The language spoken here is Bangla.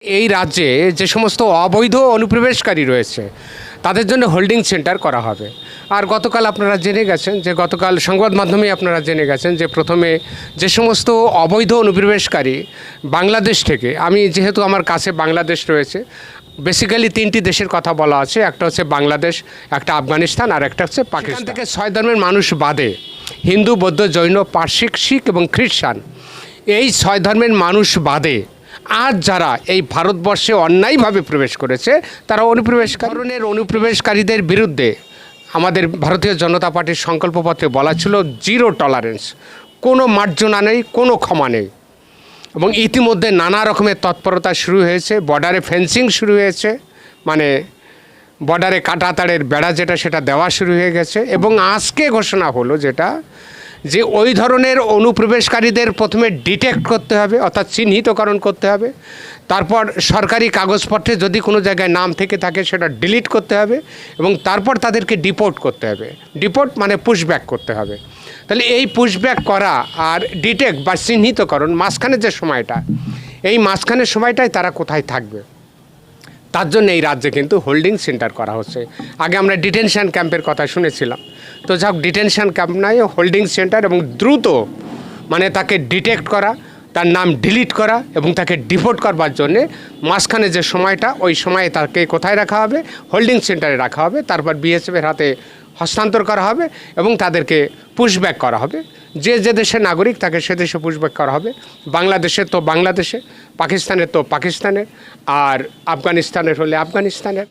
এই রাজ্যে যে সমস্ত অবৈধ অনুপ্রবেশকারী রয়েছে তাদের জন্য হোল্ডিং সেন্টার করা হবে। আর গতকাল আপনারা জেনে গেছেন যে গতকাল সংবাদ মাধ্যমে আপনারা জেনে গেছেন যে প্রথমে যে সমস্ত অবৈধ অনুপ্রবেশকারী বাংলাদেশ থেকে, আমি যেহেতু আমার কাছে বাংলাদেশ রয়েছে, বেসিক্যালি তিনটি দেশের কথা বলা আছে, একটা হচ্ছে বাংলাদেশ, একটা আফগানিস্তান, আর একটা হচ্ছে পাকিস্তান থেকে 6 ধর্মের মানুষ বাদে হিন্দু, বৌদ্ধ, জৈন, পার্সিক, শিখ এবং খ্রিস্টান, এই 6 ধর্মের মানুষ বাদে আর যারা এই ভারতবর্ষে অন্যায়ভাবে প্রবেশ করেছে তারা অনুপ্রবেশকারীদের বিরুদ্ধে আমাদের ভারতীয় জনতা পার্টির সংকল্পপত্রে বলা ছিল জিরো টলারেন্স, কোনো মার্জনা নেই, কোনো ক্ষমা নেই। এবং ইতিমধ্যে নানা রকমের তৎপরতা শুরু হয়েছে, বর্ডারে ফেন্সিং শুরু হয়েছে, মানে বর্ডারে কাঁটাতারের বেড়া যেটা সেটা দেওয়া শুরু হয়ে গেছে। এবং আজকে ঘোষণা হলো যেটা, যে ওই ধরনের অনুপ্রবেশকারীদের প্রথমে ডিটেক্ট করতে হবে, অর্থাৎ চিহ্নিতকরণ করতে হবে, তারপর সরকারি কাগজপত্রে যদি কোনো জায়গায় নাম থেকে থাকে সেটা ডিলিট করতে হবে, এবং তারপর তাদেরকে ডিপোর্ট করতে হবে। ডিপোর্ট মানে পুশব্যাক করতে হবে। তাহলে এই পুশব্যাক করা আর ডিটেক্ট বা চিহ্নিতকরণ, মাঝখানের যে সময়টা, এই মাঝখানের সময়টায় তারা কোথায় থাকবে, তার জন্য এই রাজ্যে কিন্তু হোল্ডিং সেন্টার করা হচ্ছে। আগে আমরা ডিটেনশন ক্যাম্পের কথা শুনেছিলাম, তো যাক, ডিটেনশন ক্যাম্প নয়, হোল্ডিং সেন্টার, এবং দ্রুত মানে তাকে ডিটেক্ট করা, তার নাম ডিলিট করা এবং তাকে ডিপোর্ট করবার জন্যে মাঝখানে যে সময়টা, ওই সময়ে তাকে কোথায় রাখা হবে, হোল্ডিং সেন্টারে রাখা হবে, তারপর বিএসএফের হাতে হস্তান্তর করা হবে এবং তাদেরকে পুশব্যাক করা হবে। যে যে দেশের নাগরিক তাকে সে দেশে পুশব্যাক করা হবে। বাংলাদেশের তো বাংলাদেশে, পাকিস্তানের তো পাকিস্তানের, আর আফগানিস্তানের হলে আফগানিস্তানের।